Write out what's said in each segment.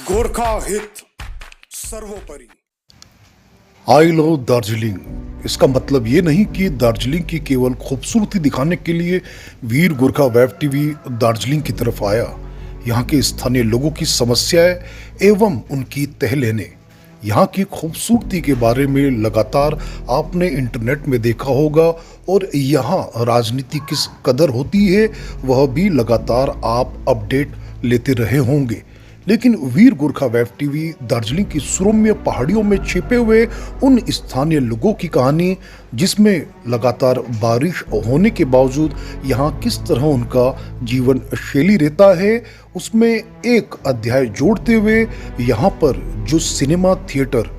गोरखा हित सर्वोपरि। I love Darjeeling. इसका मतलब ये नहीं कि दार्जिलिंग की केवल खूबसूरती दिखाने के लिए वीर गोरखा वेब टीवी दार्जिलिंग की तरफ आया। यहाँ के स्थानीय लोगों की समस्याएं एवं उनकी तहलेने, यहाँ की खूबसूरती के बारे में लगातार आपने इंटरनेट में देखा होगा और यहाँ राजनीति किस कदर होती है वह भी लगातार आप अपडेट लेते रहे होंगे। लेकिन वीर गोरखा वेब टीवी दार्जिलिंग की सुरम्य पहाड़ियों में छिपे हुए उन स्थानीय लोगों की कहानी, जिसमें लगातार बारिश होने के बावजूद यहाँ किस तरह उनका जीवन शैली रहता है, उसमें एक अध्याय जोड़ते हुए यहाँ पर जो सिनेमा थिएटर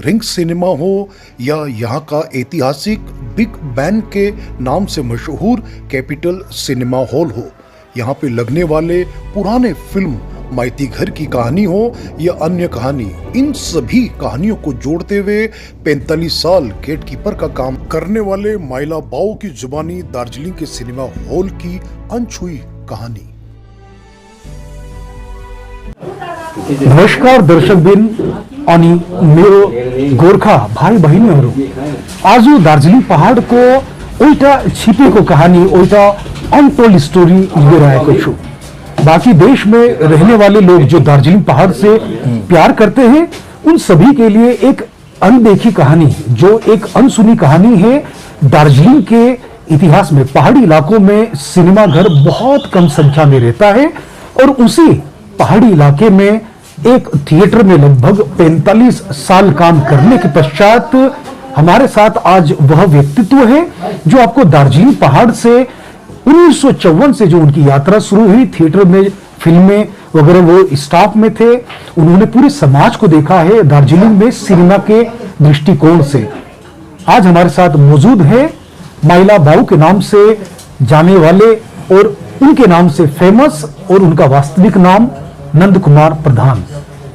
रिंग सिनेमा हो या यहाँ का ऐतिहासिक बिग बैन के नाम से मशहूर कैपिटल सिनेमा हॉल हो, यहाँ पे लगने वाले पुराने फिल्म माइती घर की कहानी हो या अन्य कहानी, इन सभी कहानियों को जोड़ते हुए 45 साल गेटकीपर का काम करने वाले माइला बाओ की जुबानी दार्जिलिंग के सिनेमा हॉल की अनछुई कहानी। नमस्कार दर्शकबिन अनि मेरो गोर्खा भाइ बहिनीहरू, आज दार्जिलिङ पहाडको एउटा छिपेको कहानी, एउटा अनटोल्ड स्टोरी लिएर आएको छु। बाकी देश में रहने वाले लोग जो दार्जिलिंग पहाड़ से प्यार करते हैं, उन सभी के लिए एक अनदेखी कहानी, जो एक अनसुनी कहानी है। दार्जिलिंग के इतिहास में पहाड़ी इलाकों में सिनेमा घर बहुत कम संख्या में रहता है और उसी पहाड़ी इलाके में एक थिएटर में लगभग 45 साल काम करने के पश्चात हमारे साथ आज वह व्यक्तित्व है जो आपको दार्जिलिंग पहाड़ से 1954 से जो उनकी यात्रा शुरू हुई, थिएटर में फिल्में वगैरह वो स्टाफ में थे, उन्होंने पूरे समाज को देखा है दार्जिलिंग में सिनेमा के दृष्टिकोण से। आज हमारे साथ मौजूद है माइला बाऊ के नाम से जाने वाले और उनके नाम से फेमस और उनका वास्तविक नाम नंद कुमार प्रधान।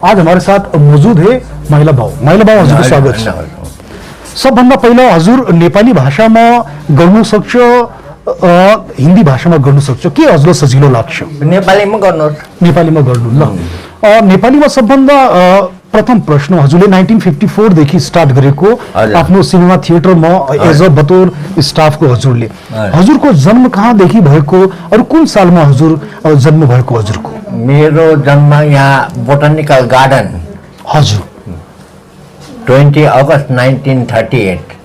आज हमारे साथ मौजूद है माइला बाऊ। माइला बाऊ, हजुरको स्वागत छ। सबभन्दा पहिला हजुर नेपाली भाषामा गर्नु सक्छ, हिन्दी भाषामा गर्नु सक्छ, के हजुरलाई सजिलो लाग्छ? नेपालीमा गर्नुहोस्। नेपालीमा गर्नु ल। नेपालीमा सबभन्दा प्रथम प्रश्न, हजुरले 1954 देखि स्टार्ट गरेको आफ्नो सिनेमा थिएटरमा एज अ बतौर स्टाफको हजुरले, हजुरको जन्म कहाँदेखि भएको और कुन सालमा हजुर जन्म भएको हजुरको? मेरो जन्म यहाँ बोटानिकल गार्डन, हजुर 20 अगस्त 1938।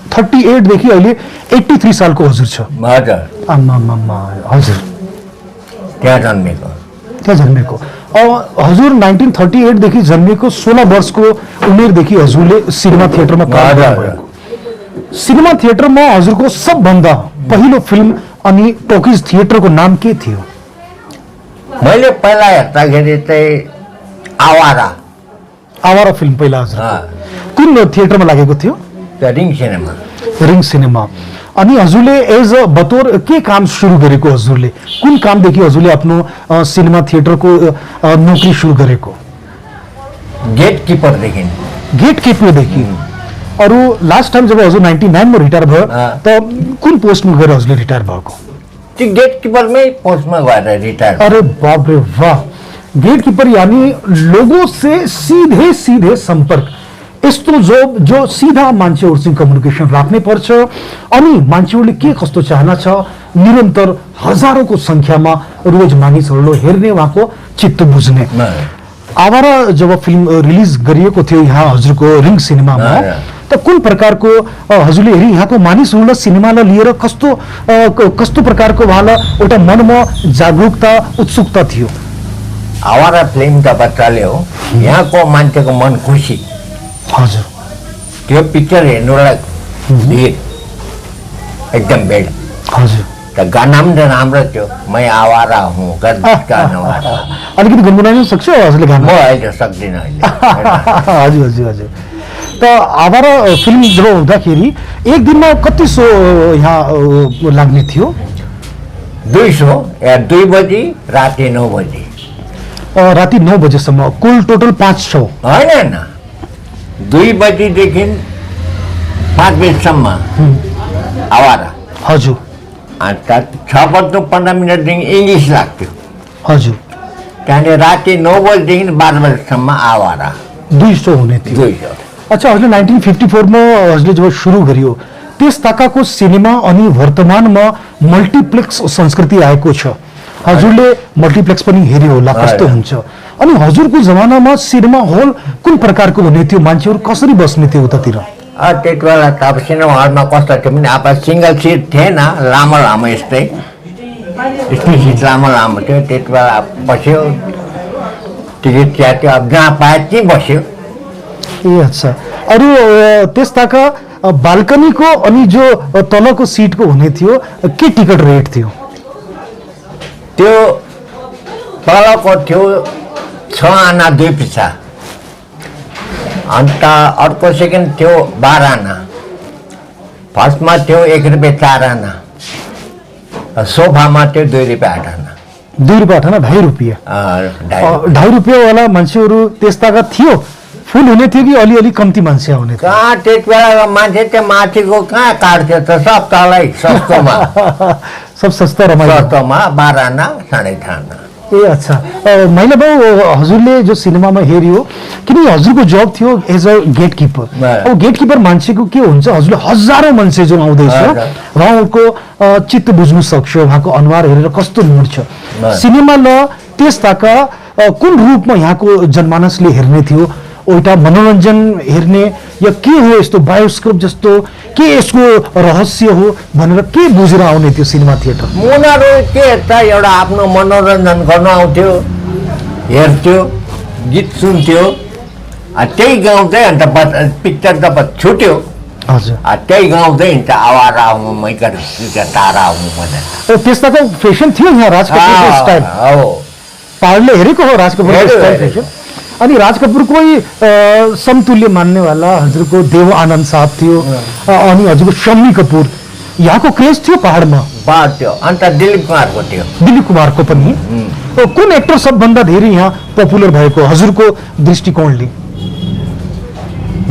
38 देखि अहिले 83 सालको हजुर छ। हजुर, आम्मामा, हजुर त्यहाँ जन्मेको। त्यहाँ जन्मेको हजुर 1938 देखि जन्मेको 16 वर्षको उमेरदेखि हजुरले सिनेमा थिएटरमा काम गर्नुभएको। सिनेमा थिएटरमा हजुरको सबभन्दा पहिलो फिल्म अनि टोकिज थिएटरको नाम के थियो? मैले पहिला हेर्दाखेरि चाहिँ आवारा फिल्म पहिला हजुर कुन थिएटरमा लागेको थियो? Ring cinema. Ring cinema. अनि हजुरले एज अ बतौर के काम सुरु गरेको? हजुरले कुन कामदेखि हजुरले आफ्नो सिनेमा थिएटरको नोकरी सुरु गरेको? गेट किपरदेखि। गेट किपरदेखि। अरू लास्ट टाइम जब हजुर 99 मा रिटायर भयो त कुन पोस्टमा गएर हजुरले रिटायर भएको? त्यो गेट किपरमै पोस्टमा गएर रिटायर। अरे बाप रे वाह, गेट किपर यानी लोगों से सीधे सीधे संपर्क, यस्तो जो सीधा मान्छेहरुसँग कम्युनिकेसन राख्नै पर्छ अनि मान्छेहरुले के कस्तो चाहना छ निरन्तर हजारौंको संख्यामा रोज मानिसहरुले हेर्ने, उहाँको चित्त बुझ्ने। आवारा जब फिल्म रिलिज गरिएको थियो यहाँ हजुरको रिङ सिनेमामा, त कुन प्रकारको हजुरले हेरी यहाँको मानिसहरुलाई सिनेमालाई लिएर कस्तो प्रकारको उहाँलाई एउटा मनमा जागरुकता, उत्सुकता थियो? आवारा फिल्म जब चल्यो, यहाँको मान्छेको मन खुसी। हजुर, त्यो पिक्चर हेर्नुलाई भिड एकदम भिड। हजुर, त गाना पनि राम्रो थियो, मैं आवारा हुँ गाना। अलिकति गुनगुनाउन सक्छ हजुरले गाना? म अहिले सक्दिनँ अहिले। हजुर हजुर हजुर। त आवारा फिल्म जब हुँदाखेरि एक दिनमा कति सो यहाँ लाग्ने थियो? 200 या 2 बजी राति 9 बजी। राति 9 बजेसम्म कुल टोटल 5 शो? होइन, 2 बजीदेखि 5 बजीसम्म आवारा। हजुर। 6 बज्नु 15 मिनटदेखि इङ्ग्लिस लाग्थ्यो। हजुर। त्यहाँनिर राति 9 बजीदेखि 12 बजीसम्म आवारा 200 हुने थियो 200। अच्छा हजुरले 1954 मा हजुरले जब सुरु गरियो त्यस ताकाको सिनेमा अनि वर्तमानमा मल्टिप्लेक्स संस्कृति आएको छ। हजुरले मल्टिप्लेक्स पनि हेर्यो होला कस्तो हुन्छ। अनि हजुरको जमानामा सिनेमा हल कुन प्रकारको हुने थियो, मान्छेहरू कसरी बस्ने थियो उतातिर? त्यति बेला त अब सिनेमा हलमा कस्तो थियो भने अब सिङ्गल सिट थिएन, लामो लामो यस्तै सिट लामो लामो थियो। त्यति बेला बस्यो, टिकट च्यात्यो, अब जहाँ पायो त्यहीँ बस्यो। ए अच्छा। अरू त्यस ताका बाल्कनीको अनि जो तलको सिटको हुने थियो के टिकट रेट थियो? त्यो तलको थियो 6 आना 2 पैसा, अन्त अर्को सेकेन्ड थियो 12 आना, फर्स्टमा थियो 1 रुपियाँ 4 आना, सोफामा थियो 2 रुपियाँ 8 आना। 2 रुपियाँ 8 आना 2.5 रुपियाँ। 2.5 रुपियाँ वाला मान्छेहरू त्यस्ताका थियो? फुल हुने थियो कि अलिअलि कम्ती मान्छे आउने थियो? कहाँ त्यति बेलाको मान्छे त्यो माथिको कहाँ काट्थ्यो त, सब तलै सस्तोमा सब सस्ता रमाइलो। सस्तोमा 12 आना 8.5 आना। ए अच्छा। महिला बाबु हजुरले जो सिनेमामा हेऱ्यो, किनकि हजुरको जब थियो एज अ गेट किपर। अब गेट किपर मान्छेको के हुन्छ, हजुरले हजारौँ मान्छे जो आउँदैछ उहाँको चित्त बुझ्नु सक्छ, उहाँको अनुहार हेरेर कस्तो मुड छ। सिनेमा ल त्यस ताका कुन रूपमा यहाँको जनमानसले हेर्ने थियो? एउटा मनोरञ्जन हेर्ने या के हो, यस्तो बायोस्कोप जस्तो के यसको रहस्य हो भनेर के बुझेर आउने थियो सिनेमा थिएटर? उनीहरू के त एउटा आफ्नो मनोरञ्जन गर्न आउँथ्यो, हेर्थ्यो, गीत सुन्थ्यो, त्यही गाउँदै अन्त पिक्चर त छुट्यो। हजुर। त्यही गाउँदै हिँड्छ, आवारा आउँ मैका तारा आउँ भनेर। त्यस्ताको फेसन थियो यहाँ राज कपुरको स्टाइल? हो, पहाडले हेरेको हो राज कपुरको स्टाइल फेसन। अनि राज कपुरकै समतुल्य मान्नेवाला हजुरको देव आनन्द साहब थियो, अनि हजुरको शम्मी कपुर, यहाँको क्रेज थियो पहाडमा? थियो। अन्त दिलीप कुमारको थियो। दिलीप कुमारको पनि? कुन एक्टर सबभन्दा धेरै यहाँ पपुलर भएको हजुरको दृष्टिकोणले?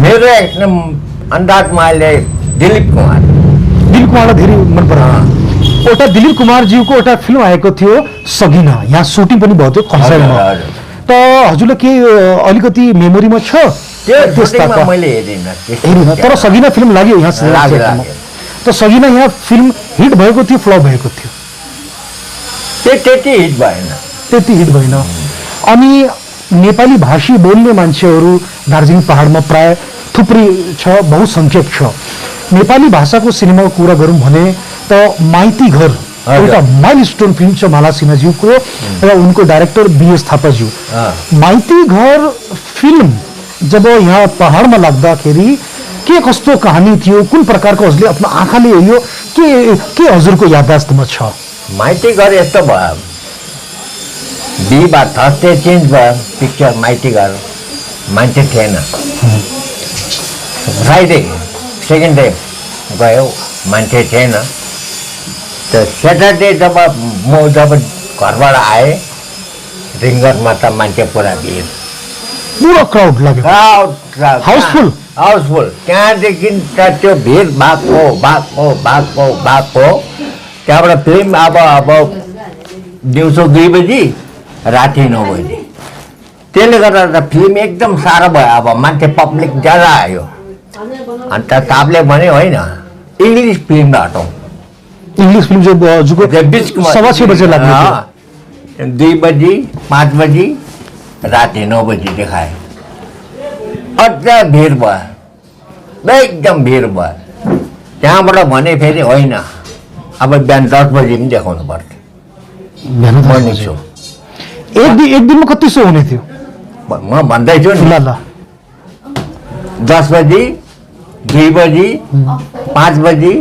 मेरो एकदम अन्दाजमा अहिले दिलीप कुमार। दिलीप कुमारलाई धेरै मन पर्छ। एउटा दिलीप कुमारज्यूको एउटा फिल्म आएको थियो सगिना, यहाँ सुटिङ पनि भयो थियो खरसाङमा। त हजुरलाई के अलिकति मेमोरीमा छ? मैले हेरिनँ, तर सगिना फिल्म लाग्यो यहाँ। त सगिना यहाँ फिल्म हिट भएको थियो, फ्लप भएको थियो? त्यति हिट भएन। त्यति हिट भएन। अनि नेपाली भाषी बोल्ने मान्छेहरू दार्जिलिङ पहाडमा प्राय थुप्रै छ, बहुसङ्ख्यक छ। नेपाली भाषाको सिनेमाको कुरा गरौँ भने त माइती घर एउटा माइलस्टोन फिल्म छ माला सिन्हाज्यूको र उनको डाइरेक्टर बीएस थापाज्यू। माइती घर फिल्म जब यहाँ पहाडमा लाग्दाखेरि के कस्तो कहानी थियो, कुन प्रकारको हजुरले आफ्नो आँखाले हेऱ्यो, के हजुरको याददास्तमा छ? माइती घर यस्तो भयो, बिहिबार थर्सडे चेन्ज भयो पिक्चर माइती घर, मान्छे थिएन। फ्राइडे सेकेन्ड डे गयो, मान्छे थिएन। त स्याटरडे जब म घरबाट आएँ रिङ्गरमा त मान्छे पुरा भिड, पुरा क्राउड लाग्यो, हाउसफुल। त्यहाँदेखि त त्यो भिड भएको त्यहाँबाट फिल्म अब दिउँसो 2 बजी राति 9 बजी। त्यसले गर्दा त फिल्म एकदम साह्रो भयो, अब मान्छे पब्लिक ज्यादा आयो। अन्त तापले भन्यो होइन इङ्ग्लिस फिल्म हटाउँ। इंग्लिश फिल्म जो 6:15 बजे लाग्ने 2 बजी 5 बजी राति 9 बजी देखाए। अझ भिड भयो, एकदम भिड भयो। त्यहाँबाट भने फेरि होइन अब बिहान 10 बजी पनि देखाउनु पर्छ मर्निङ सो। एक दिनमा कति सो हुने थियो? म भन्दैछु नि, ल 10 बजी 2 बजी 5 बजी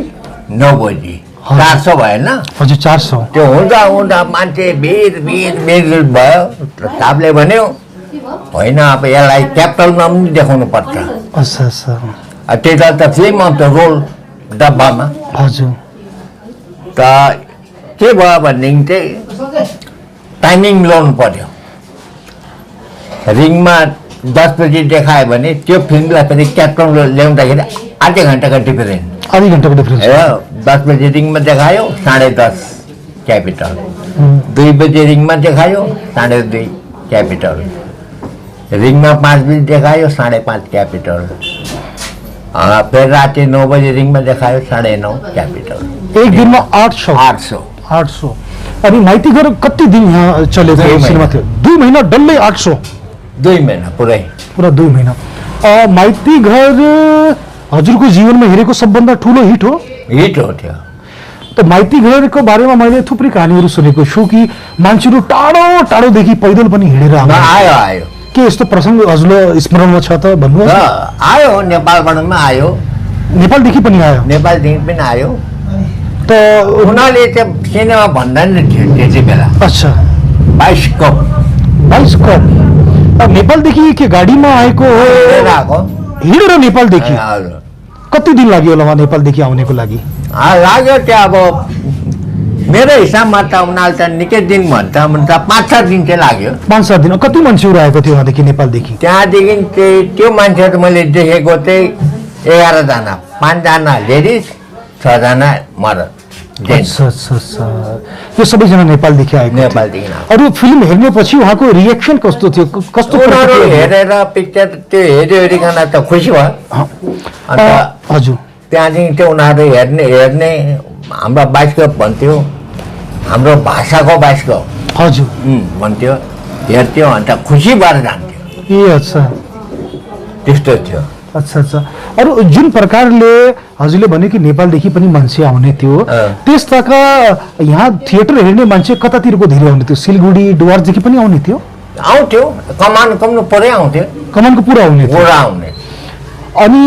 9 बजी 400 भएन? हजुर 400। त्यो हुँदा मान्छे भिड भयो। साहबले भन्यो होइन अब यसलाई क्यापिटलमा पनि देखाउनु पर्छ। त्यता त फिल्ममा त रोल डब्बामा। हजुर। त के भयो भनेदेखि चाहिँ टाइमिङ ल्याउनु पर्यो। रिङमा 10 बजी देखायो भने त्यो फिल्मलाई फेरि क्यापिटल ल्याउँदाखेरि आधी घन्टाको डिफरेन्स। 10 बजी रिङमा देखायो 10:30 क्यापिटल, 2 बजी रिङमा देखायो 2:30 क्यापिटल, रिङमा 5 बजी देखायो 5:30 क्यापिटल, फेरि राति 9 बजी रिङमा देखायो 9:30 क्यापिटल। एक दिनमा 800 800 अनि माइती घर कति दिन यहाँ चलेको दुई महिना। सिनेमा थियो? 2 महिना डल्लै 800 2 महिना पुरै। पुरा 2 महिना। माइती घर हजुरको जीवनमा हेरेको सबभन्दा ठुलो हिट हो? हिट हो त्यो। त माइती घरको बारेमा मैले थुप्रै कहानीहरू सुनेको छु कि मान्छेहरू टाढो टाढोदेखि पैदल पनि हिँडेर आउँछन्। आयो आयो के यस्तो प्रसङ्ग हजुरलाई स्मरणमा छ त भन्नुहोस्? आयो, नेपालबाट पनि आयो, नेपालदेखि पनि आयो नेपालदेखि पनि आयो। त उनीहरूले त्यो सिनेमा भन्दा नि थियो त्यति बेला, अच्छा बाइस्कोप 22 कप नेपालदेखि के गाडीमा आएको लिएर हो? आएको। हिँडेर नेपालदेखि? हजुर। कति दिन लाग्यो होला उहाँ नेपालदेखि आउनेको लागि? लाग्यो त्यो अब मेरो हिसाबमा त उनीहरूले त निकै दिन भन्छ 5-6 दिन चाहिँ लाग्यो। 5-7 दिन। कति मान्छेहरू आएको थियो उहाँदेखि नेपालदेखि? त्यहाँदेखि चाहिँ त्यो मान्छेहरू मैले देखेको चाहिँ 11 जना, 5 जना लेडिज, 6 जना मर्द। अच्छा अच्छा अच्छा, यो सबैजना नेपालदेखि आएको थियो। नेपालदेखि आएको। अरू फिल्म हेर्नेपछि उहाँको रिएक्सन कस्तो थियो? कस्तो उनीहरू प्रतिक्रिया? हेरेर पिक्चर त्यो हेरिकन त खुसी भयो। अन्त हजुर त्यहाँदेखि त्यो उनीहरू हेर्ने हाम्रो बाइस्कोप भन्थ्यो, हाम्रो भाषाको बाइस्कोप हजुर भन्थ्यो, हेर्थ्यो, अन्त खुसी भएर जान्थ्यो। ए अच्छा त्यस्तो थियो। अच्छा अच्छा। अरू जुन प्रकारले हजुरले भन्यो कि नेपालदेखि पनि मान्छे आउने थियो, त्यसताका यहाँ थिएटर हेर्ने मान्छे कतातिरको धेरै आउने थियो? सिलगढी डुवर्सदेखि पनि आउने थियो? आउँथ्यो, कमानको पुरै आउँथ्यो, कमानको पुरा आउने थियो? पुरा आउने। अनि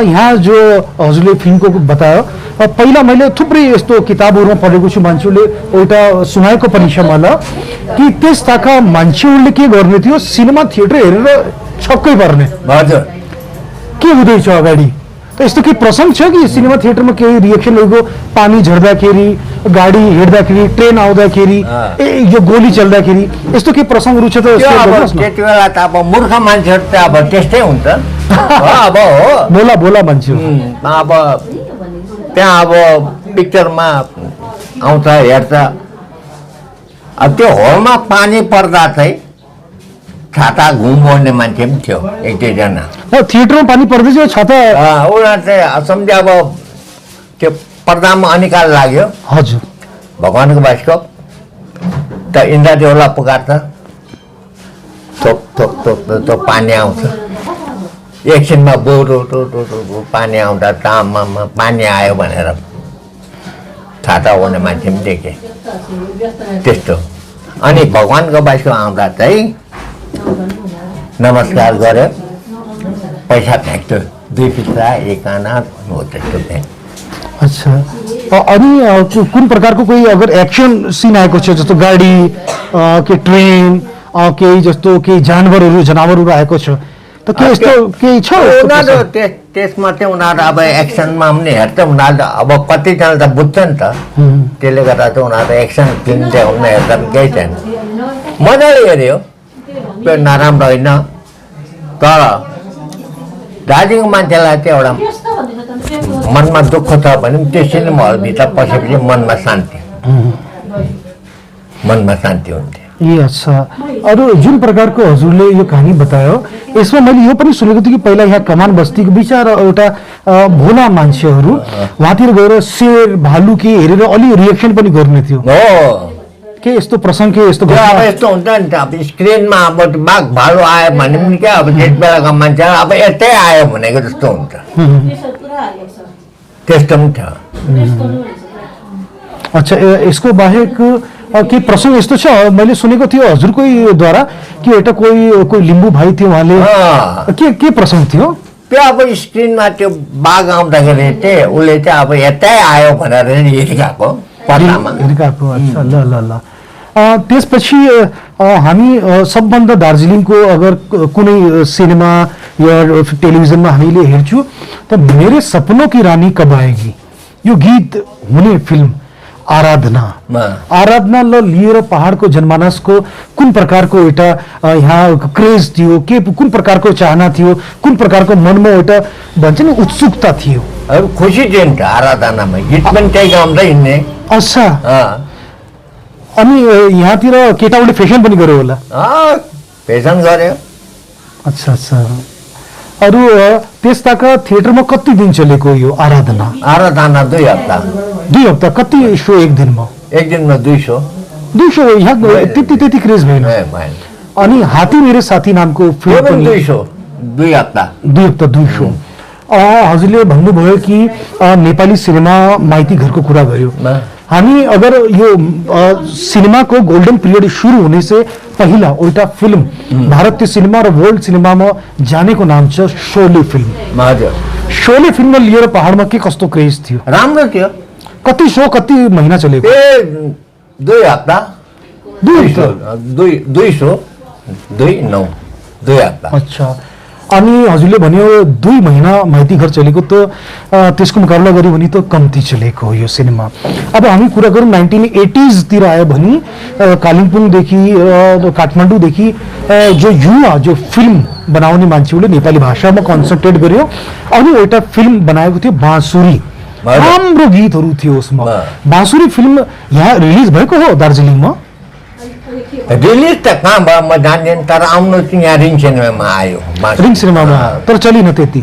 यहाँ जो हजुरले फिल्मको बतायो, पहिला मैले थुप्रै यस्तो किताबहरूमा पढेको छु, मान्छेहरूले एउटा सुनाएको पनि छ मलाई कि त्यसताका मान्छेहरूले के गर्ने थियो, सिनेमा थिएटर हेरेर छक्कै पर्ने। हजुर। के हुँदैछ अगाडि? त यस्तो केही प्रसङ्ग छ कि सिनेमा थिएटरमा केही रिएक्सन भएको? पानी झर्दाखेरि, गाडी हिँड्दाखेरि, ट्रेन आउँदाखेरि, यो गोली चल्दाखेरि, यस्तो केही प्रसङ्गहरू छ त? त्यति बेला त अब मूर्ख मान्छेहरू त अब त्यस्तै हुन्छ। अब हो बोला बोला मान्छे अब त्यहाँ अब पिक्चरमा आउँछ, हेर्छ। अब त्यो हलमा पानी पर्दा चाहिँ छाता घुम ओढ्ने मान्छे पनि थियो 1-2 जना। थिएटरमा पानी पर्दैछ, छाता? उनीहरू चाहिँ सम्झे अब त्यो पर्दामा अनिकाल लाग्यो। हजुर। भगवान्को बाइस्कोप त इन्द्रदेवलाई पुकार्छ, थोप थोप थोप थोप पानी आउँछ। एकछिनमा बोरो पानी आउँदा ताममा पानी आयो भनेर छाता ओढ्ने मान्छे पनि देखेँ, त्यस्तो। अनि भगवान्को बाइस्कोप आउँदा चाहिँ नमस्कार गऱ्यो, पैसा फ्याँक्थ्यो, 2 पैसा 1 आना हो त्यस्तो फ्याँक। अच्छा। अनि कुन प्रकारको कोही अगर एक्सन सिन आएको छ, जस्तो गाडी के ट्रेन केही जस्तो केही जनावरहरू आएको छ, त के यस्तो केही छ? उनीहरू त्यसमा चाहिँ उनीहरू अब एक्सनमा पनि हेर्छ। उनीहरू अब कतिजना त बुझ्छ नि त, त्यसले गर्दा चाहिँ उनीहरू एक्सन फिल्म देखाउन हेर्दा पनि केही छैन, मजाले हेऱ्यो, त्यो नराम्रो होइन। तर दार्जिलिङ मान्छेलाई चाहिँ एउटा मनमा दुःख छ भने पनि त्यो सिनेमा हलभित्र पसेपछि मनमा शान्ति हुन्थ्यो। ए अच्छा। अरू जुन प्रकारको हजुरले यो कहानी बतायो, यसमा मैले यो पनि सुनेको थिएँ कि पहिला यहाँ कमान बस्तीको बिचरा एउटा भोला मान्छेहरू उहाँतिर गएर शेर भालु के हेरेर अलि रिएक्सन पनि गर्ने थियो। हो के यस्तो प्रसङ्ग, के यस्तो अब यस्तो हुन्छ नि त, अब स्क्रिनमा अब बाघ भालु आयो भने पनि क्या, अब त्यस बेलाको मान्छे अब यतै आयो भनेको जस्तो हुन्छ, त्यस्तो पनि छ। अच्छा। यसको बाहेक के प्रसङ्ग यस्तो छ? मैले सुनेको थियो हजुरकैद्वारा कि एउटा कोही लिम्बू भाइ थियो, उहाँले के प्रसङ्ग थियो? त्यो अब स्क्रिनमा त्यो बाघ आउँदाखेरि चाहिँ उसले चाहिँ अब यतै आयो भनेर हेरिरहेको पर्दामा। अच्छा, ल ल ल। त्यसपछि हामी सबभन्दा दार्जिलिङको अगर कुनै सिनेमा या टेलिभिजनमा हामीले हेर्छौँ त मेरे सपनों की रानी कब आएगी, यो गीत हुने फिल्म आराधनालाई लिएर पहाडको जनमानसको कुन प्रकारको एउटा यहाँ क्रेज थियो, के कुन प्रकारको चाहना थियो, कुन प्रकारको मनमा एउटा भन्छ नि उत्सुकता थियो? अब खुसी थियो नि त आराधनामा, गीत पनि त्यही गाउँदै हिँड्ने। अच्छा। अनि यहाँतिर केटाहरूले फेसन पनि गर्यो होला? फेसन गऱ्यो। अच्छा अच्छा। अरू त्यस्ताका थिएटरमा कति दिन चलेको यो आराधना? आराधना 2 हप्ता। 2 हप्ता। कति सो एक दिनमा? एक दिनमा 200। 200 यहाँ त्यति क्रेज भएन। भएन। अनि हात्ती मेरो साथी नामको फिल्म पनि 200 2 हप्ता। 2 हप्ता 200। हजुरले भन्नुभयो कि नेपाली सिनेमा माइती घरको कुरा गर्यो। हामी अगर यो सिनेमाको गोल्डन पिरियड सुरु हुने से पहिला एउटा फिल्म भारतीय सिनेमा र वर्ल्ड सिनेमामा जानेको नाम छ शोले फिल्म। हजुर। शोले फिल्म लिएर पहाडमा के कस्तो क्रेज थियो? राम्रो थियो। कति सो कति महिना चलेको? 2 हप्ता। 200 2 हप्ता। अच्छा। अनि हजुरले भन्यो 2 महिना माइती घर चलेको, त त्यसको मुकाबला गर्यो भने त कम्ती चलेको हो यो सिनेमा। अब हामी कुरा गरौँ 1980s तिर आयो भने कालिम्पोङदेखि काठमाडौँदेखि जो युवा जो फिल्म बनाउने मान्छेहरूले नेपाली भाषामा कन्सन्ट्रेट गर्यो अनि एउटा फिल्म बनाएको थियो बाँसुरी। राम्रो गीतहरू थियो उसमा। बाँसुरी फिल्म यहाँ रिलिज भएको हो दार्जिलिङमा? रिलिज त कहाँ भयो म जान्दिनँ, तर आउनु चाहिँ यहाँ रिङ सिनेमामा आयो। रिङ सिनेमामा तर चलेन त्यति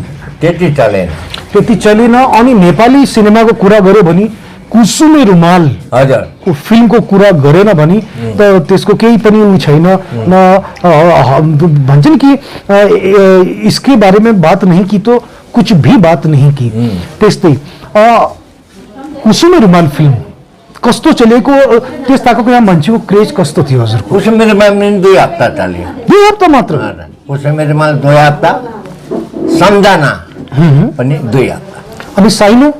चलेन। त्यति चलेन। अनि नेपाली सिनेमाको कुरा गर्यो भने कुसुमे रुमाल हजुर फिल्मको कुरा गरेन भने त त्यसको केही पनि उ छैन। भन्छन् कि इसके बारे में बात नहीं की तो कुछ भी बात नहीं की। त्यस्तै कुसुमे रुमाल फिल्म कस्तो चलेको, त्यस्ताको यहाँ मान्छेको क्रेज कस्तो थियो हजुरको? कुसुमे रुमाल 2 हप्ता चल्यो। 2 हप्ता मात्र? कुसुमे रुमाल 2 हप्ता। सम्झना पनि 2 हप्ता। अनि साइनो?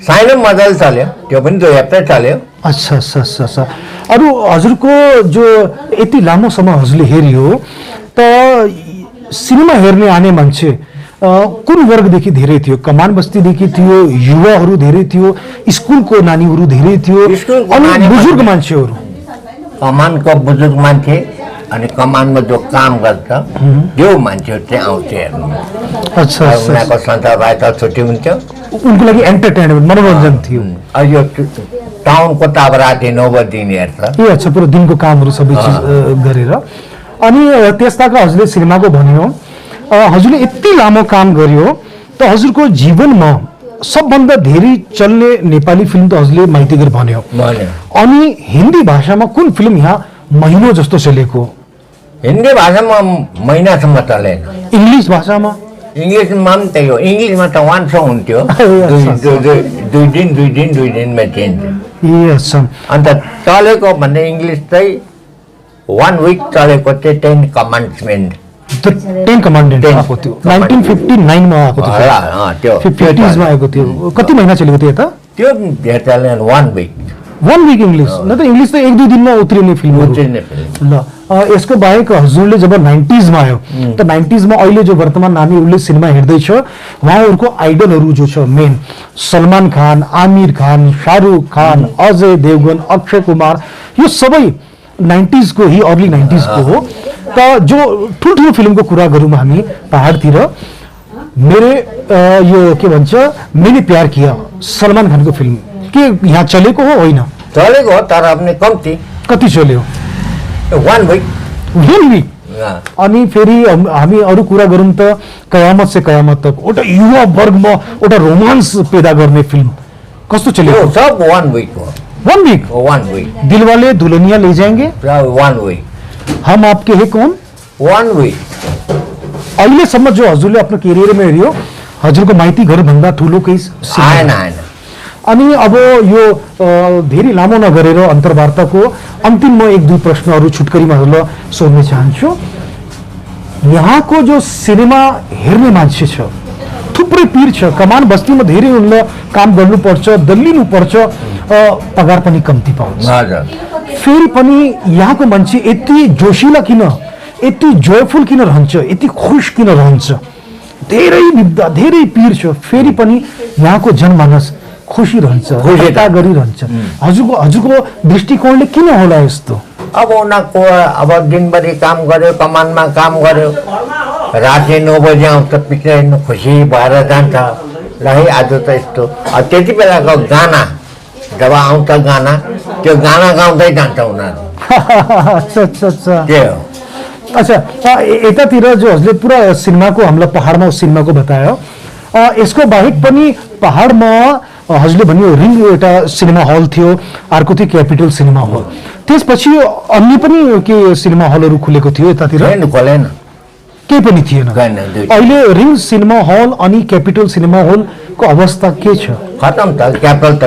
साइनो मजाले चल्यो, त्यो पनि 2 हप्ता चल्यो। अच्छा अच्छा अच्छा। अरू हजुरको जो यति लामो समय हजुरले हेऱ्यो त सिनेमा हेर्ने आने मान्छे कुन वर्गदेखि धेरै थियो? कमान बस्तीदेखि थियो, युवाहरू धेरै थियो, स्कुलको नानीहरू धेरै थियो, अनि बुजुर्ग मान्छेहरू? कमानको बुजुर्ग मान्छे अनि कमानमा जो काम गर्छ त्यो मान्छेहरू चाहिँ आउँछ हेर्नु। अच्छा। उनीहरूको सन्चबार त छुट्टी हुन्थ्यो, उनको लागि एन्टरटेनमेन्ट मनोरञ्जन थियो। यो टाउनको त अब राति 9 बजी हेर्छ। ए अच्छा, पुरो दिनको कामहरू सबै चिज गरेर। अनि त्यस्ताको हजुरले सिनेमाको भन्यो, हजुरले यति लामो काम गर्यो त हजुरको जीवनमा सबभन्दा धेरै चल्ने नेपाली फिल्म त हजुरले माइतीघर भन्यो। अनि हिन्दी भाषामा कुन फिल्म यहाँ महिनो जस्तो चलेको? हिन्दी भाषामा महिनासम्म चलेन। इङ्ग्लिस भाषामा? इङ्ग्लिसमा पनि त्यही हो। इङ्ग्लिसमा त 1 सौ हुन्थ्यो, 2 दिनमा चेन्ज। ए अच्छा। अन्त चलेको भन्ने इङ्ग्लिस चाहिँ 1 विक चलेको चाहिँ 10 कमान्ड्समेन्ट। 10 कमान्डेन्ट आएको थियो 1959 मा आएको थियो। 50s मा आएको थियो। कति महिना चलेको थियो त? त्यो चलेन 1 विक। 1 week English? न त इङ्ग्लिस त 1-2 दिनमा उत्रिने फिल्म हो। ल यसको बाहेक हजुरले जब 90s मा आयो त 90s मा अहिले जो वर्तमान नानीहरूले सिनेमा हेर्दैछ उहाँहरूको आइडलहरू जो छ मेन सलमान खान, आमिर खान, शाहरुख खान, अजय देवगन, अक्षय कुमार, यो सबै 90s को ही अर्ली 90s को हो। त जो ठुल्ठुलो फिल्मको कुरा गरौँ हामी पहाडतिर, मेरे यो के भन्छ मैंने प्यार किया सलमान खानको फिल्म के यहाँ चलेको हो? होइन चलेको हो, तर अपने कम्ती। कति चल्यो? 1 विक। 1 विक। अनि फेरि हामी अरू कुरा गरौँ त कयामत से कयामत तक एउटा युवा वर्गमा एउटा रोमान्स पैदा गर्ने फिल्म कस्तो चलेको? सब 1 विक हो। 1 विक? 1 विक। दिलवाले दुल्हनिया ले जाएंगे? 1 विक। हम आपके है कौन? 1 विक। अहिलेसम्म जो हजुरले आफ्नो करियरमा हेऱ्यो हजुरको माइती घर भन्दा ठुलो केही आएन। अनि अब यो धेरै लामो नगरेर अन्तर्वार्ताको अन्तिममा 1-2 प्रश्नहरू छुटकरीमा हजुरलाई सोध्न चाहन्छु। यहाँको जो सिनेमा हेर्ने मान्छे छ थुप्रै पीर छ, कमान बस्तीमा धेरै उनले काम गर्नुपर्छ, दल्लिनुपर्छ, पगार पनि कम्ती पाउँछ। फेरि पनि यहाँको मान्छे यति जोसिला किन, यति जोयफुल किन रहन्छ, यति खुश किन रहन्छ? धेरै विद्या, धेरै पीर छ, फेरि पनि यहाँको जनमानस खुसी रहन्छ, खुसीता गरिरहन्छ। हजुरको दृष्टिकोणले किन होला यस्तो? अब उनीहरूको अब दिनभरि काम गर्यो, कमानमा काम गर्यो, राति 9 बजी आउँछ, पिक्चर हेर्नु खुसी भएर जान्छ। ल है आज त यस्तो। त्यति बेलाको गाना जब आउँछ गाना, त्यो गाना गाउँदै जान्छ उनीहरू। अच्छा अच्छा अच्छा। के हो अच्छा यतातिर जो हजुरले पुरा सिनेमाको हामीलाई पहाडमा सिनेमाको बतायो यसको बाहेक पनि पहाडमा हजुरले भन्यो रिङ एउटा सिनेमा हल थियो, अर्को थियो क्यापिटल सिनेमा हल, त्यसपछि अन्य पनि के सिनेमा हलहरू खुलेको थियो यतातिर? खोलेन, केही पनि थिएन। अहिले रिङ सिनेमा हल अनि क्यापिटल सिनेमा हलको अवस्था के छ? खतम त, क्यापिटल त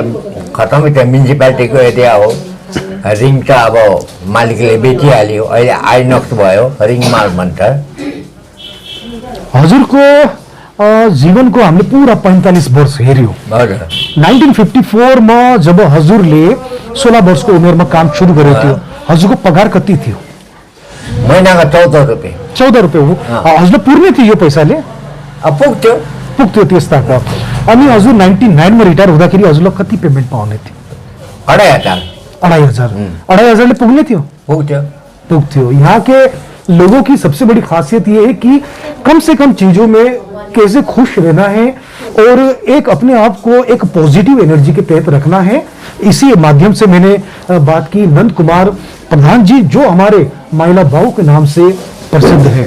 खतमै त, म्युनिसिपालिटीको एरिया हो। रिङ त अब मालिकले बेचिहाल्यो, अहिले आइनक्स भयो, रिङ माल भन्छ। हजुरको जीवनको हामीले पुरा 45 वर्ष हेऱ्यो। 1954 मा जब हजुरले 16 वर्षको उमेरमा काम सुरु गरेको थियो, हजुरको पगार कति थियो? महिनाको 14 रुपियाँ। 14 रुपियाँ हो। हजुरले पुग्ने थियो यो पैसाले? पुग्थ्यो त्यस्ताको। अनि हजुर 99 मा रिटायर हुँदाखेरि हजुरलाई कति पेमेन्ट पाउने थियो? 2500। 2500 ले पुग्ने थियो? पुग्थ्यो। यहाँ के लोगों की सबसे बड़ी खासियत ये है कि कम से कम चीजों में कैसे खुश रहना है और एक अपने आप को एक पॉजिटिव एनर्जी के तहत रखना है। इसी माध्यम से मैंने बात की नंद कुमार प्रधान जी, जो हमारे माइला बाउ के नाम से प्रसिद्ध है।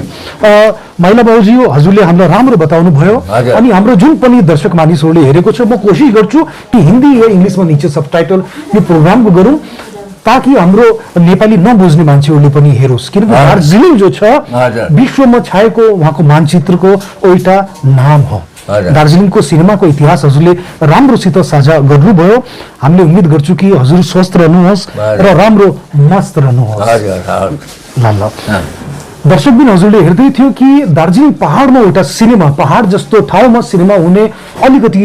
माइला बाउजी हो, हजुरले हामीलाई राम्रो बताउनु भयो। अनि हाम्रो जुन पनि दर्शक मानिसहरूले हेरेको छ, म कोसिस गर्छु कि हिन्दी या इङ्ग्लिसमा नीचे सबटाइटल यो प्रोग्रामको गरौँ, ताकि हाम्रो नेपाली नबुझ्ने मान्छेहरूले पनि हेरोस्। किनकि दार्जिलिङ जो छ विश्वमा छाएको उहाँको मानचित्रको एउटा नाम हो। दार्जिलिङको सिनेमाको इतिहास हजुरले राम्रोसित साझा गर्नुभयो। हामीले उम्मेद गर्छु कि हजुर स्वस्थ रहनुहोस् र राम्रो मस्त रहनुहोस्। ल दर्शकबिन हजुरले हेर्दै थियो कि दार्जिलिङ पहाडमा एउटा सिनेमा, पहाड जस्तो ठाउँमा सिनेमा हुने अलिकति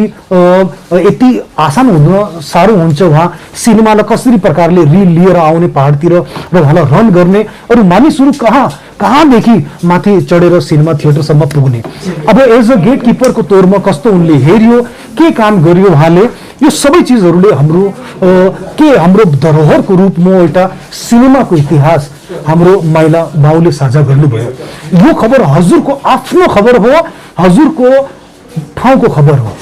यति आसान हुन साह्रो हुन्छ। उहाँ सिनेमालाई कसरी प्रकारले लिएर आउने पहाडतिर र उहाँलाई रन गर्ने, अरू मानिसहरू कहाँदेखि माथि चढेर सिनेमा थिएटरसम्म पुग्ने। अब एज अ गेट किपरको तौरमा कस्तो उनले हेऱ्यो, के काम गर्यो उहाँले, यो सबै चिजहरूले हाम्रो धरोहरको रूपमा एउटा सिनेमाको इतिहास हाम्रो माइला बाउले साझा गर्नुभयो। यो खबर हजुरको आफ्नो खबर हो, हजुरको ठाउँको खबर हो।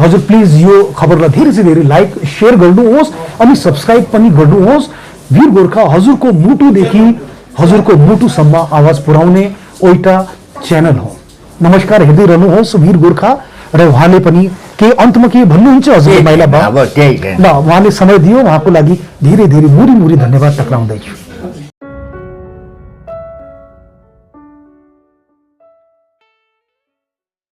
हजुर प्लिज यो खबरलाई धेरै से धेरै लाइक शेयर गर्नुहोस् अनि सब्सक्राइब पनि गर्नुहोस्। वीर गोर्खा हजुरको मुटुदेखि हजुरको मुटुसम्म आवाज पुर्याउने एउटा च्यानल हो। नमस्कार हेर्दै रहनुहोस् वीर गोर्खा। र उहाँले पनि के अन्तमा के भन्नुहुन्छ हजुर माइला बाउ? ल उहाँले समय दियो, उहाँको लागि धेरै धेरै मुरी धन्यवाद टक्राउँदैछु।